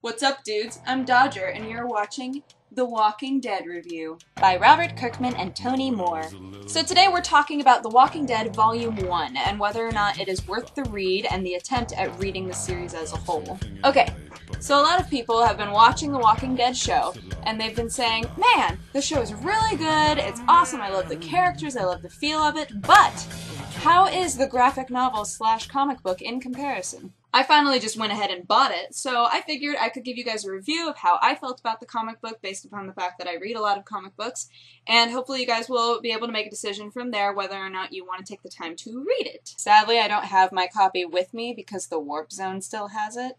What's up, dudes? I'm Dodger, and you're watching The Walking Dead Review by Robert Kirkman and Tony Moore. So today we're talking about The Walking Dead Volume 1, and whether or not it is worth the read and the attempt at reading the series as a whole. Okay, so a lot of people have been watching The Walking Dead show, and they've been saying, man, the show is really good, it's awesome, I love the characters, I love the feel of it, but how is the graphic novel / comic book in comparison? I finally just went ahead and bought it, so I figured I could give you guys a review of how I felt about the comic book based upon the fact that I read a lot of comic books, and hopefully you guys will be able to make a decision from there whether or not you want to take the time to read it. Sadly, I don't have my copy with me because the Warp Zone still has it.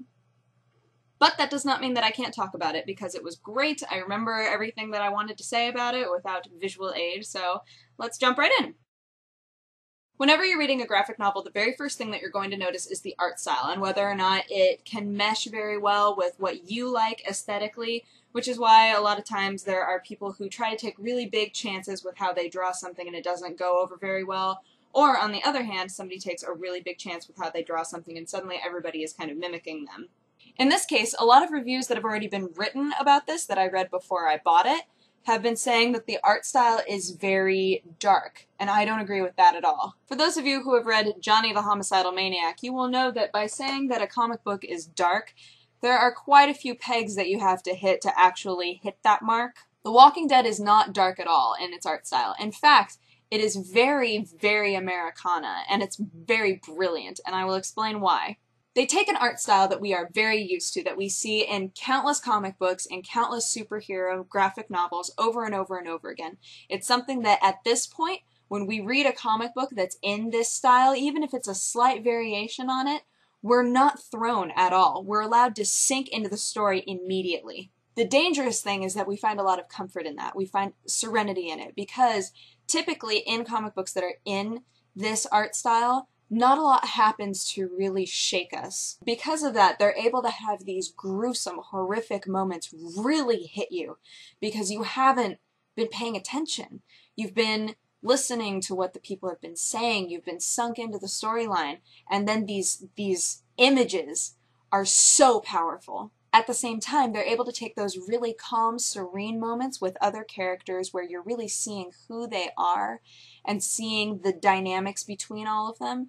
But that does not mean that I can't talk about it, because it was great. I remember everything that I wanted to say about it without visual aid, so let's jump right in. Whenever you're reading a graphic novel, the very first thing that you're going to notice is the art style, and whether or not it can mesh very well with what you like aesthetically, which is why a lot of times there are people who try to take really big chances with how they draw something and it doesn't go over very well. Or, on the other hand, somebody takes a really big chance with how they draw something and suddenly everybody is kind of mimicking them. In this case, a lot of reviews that have already been written about this that I read before I bought it have been saying that the art style is very dark, and I don't agree with that at all. For those of you who have read Johnny the Homicidal Maniac, you will know that by saying that a comic book is dark, there are quite a few pegs that you have to hit to actually hit that mark. The Walking Dead is not dark at all in its art style. In fact, it is very, very Americana, and it's very brilliant, and I will explain why. They take an art style that we are very used to, that we see in countless comic books and countless superhero graphic novels over and over and over again. It's something that at this point, when we read a comic book that's in this style, even if it's a slight variation on it, we're not thrown at all. We're allowed to sink into the story immediately. The dangerous thing is that we find a lot of comfort in that. We find serenity in it, because typically in comic books that are in this art style, not a lot happens to really shake us. Because of that, they're able to have these gruesome, horrific moments really hit you, because you haven't been paying attention. You've been listening to what the people have been saying, you've been sunk into the storyline, and then these images are so powerful. At the same time, they're able to take those really calm, serene moments with other characters where you're really seeing who they are and seeing the dynamics between all of them.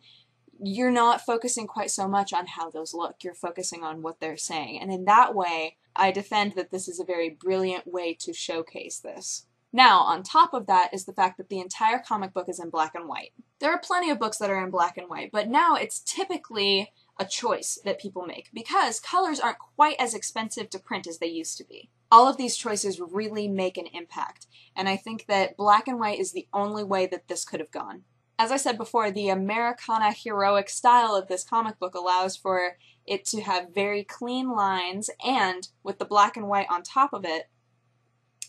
You're not focusing quite so much on how those look. You're focusing on what they're saying. And in that way, I defend that this is a very brilliant way to showcase this. Now, on top of that is the fact that the entire comic book is in black and white. There are plenty of books that are in black and white, but now it's typically a choice that people make, because colors aren't quite as expensive to print as they used to be. All of these choices really make an impact, and I think that black and white is the only way that this could have gone. As I said before, the Americana heroic style of this comic book allows for it to have very clean lines, and with the black and white on top of it,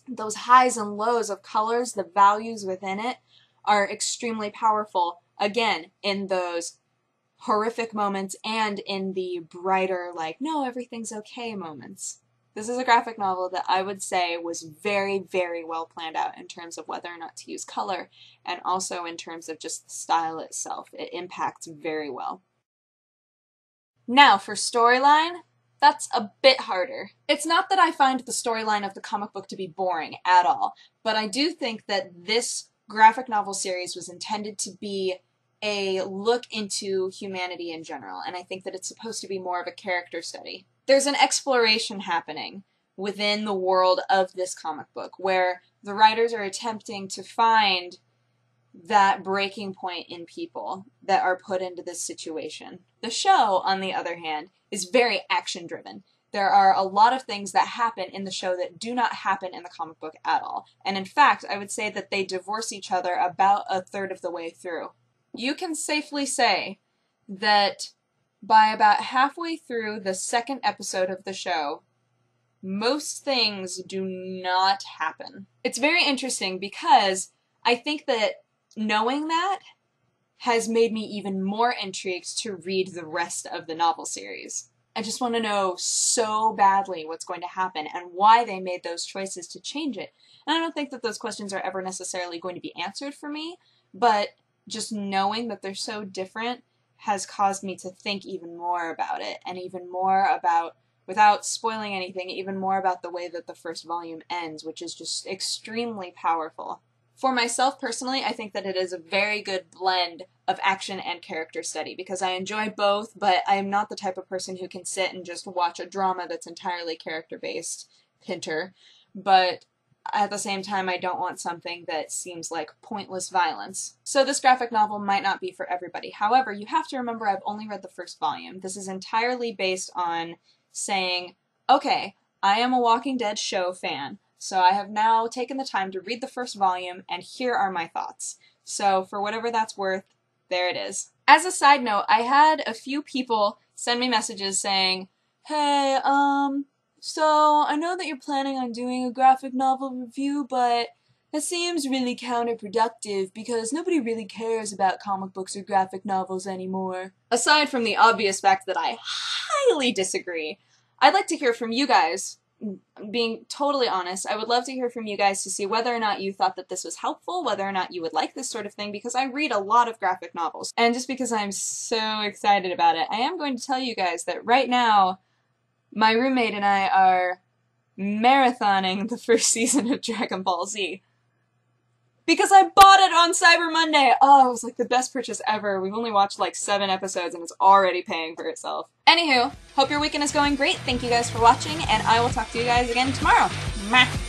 those highs and lows of colors, the values within it, are extremely powerful, again, in those horrific moments and in the brighter, like, no, everything's okay moments. This is a graphic novel that I would say was very, very well planned out in terms of whether or not to use color, and also in terms of just the style itself. It impacts very well. Now, for storyline, that's a bit harder. It's not that I find the storyline of the comic book to be boring at all, but I do think that this graphic novel series was intended to be a look into humanity in general, and I think that it's supposed to be more of a character study. There's an exploration happening within the world of this comic book, where the writers are attempting to find that breaking point in people that are put into this situation. The show, on the other hand, is very action-driven. There are a lot of things that happen in the show that do not happen in the comic book at all, and in fact, I would say that they divorce each other about a third of the way through. You can safely say that by about halfway through the second episode of the show, most things do not happen. It's very interesting because I think that knowing that has made me even more intrigued to read the rest of the novel series. I just want to know so badly what's going to happen and why they made those choices to change it. And I don't think that those questions are ever necessarily going to be answered for me, but just knowing that they're so different has caused me to think even more about it, and even more about without spoiling anything, even more about the way that the first volume ends, which is just extremely powerful. For myself personally, I think that it is a very good blend of action and character study, because I enjoy both, but I am not the type of person who can sit and just watch a drama that's entirely character-based, Pinter, but at the same time I don't want something that seems like pointless violence. So this graphic novel might not be for everybody. However, you have to remember I've only read the first volume. This is entirely based on saying, okay, I am a Walking Dead show fan, so I have now taken the time to read the first volume, and here are my thoughts. So for whatever that's worth, there it is. As a side note, I had a few people send me messages saying, hey, so I know that you're planning on doing a graphic novel review, but that seems really counterproductive because nobody really cares about comic books or graphic novels anymore. Aside from the obvious fact that I highly disagree, I'd like to hear from you guys. Being totally honest, I would love to hear from you guys to see whether or not you thought that this was helpful, whether or not you would like this sort of thing, because I read a lot of graphic novels. And just because I'm so excited about it, I am going to tell you guys that right now, my roommate and I are marathoning the first season of Dragon Ball Z. Because I bought it on Cyber Monday! Oh, it was like the best purchase ever. We've only watched like 7 episodes and it's already paying for itself. Anywho, hope your weekend is going great. Thank you guys for watching, and I will talk to you guys again tomorrow. Mwah.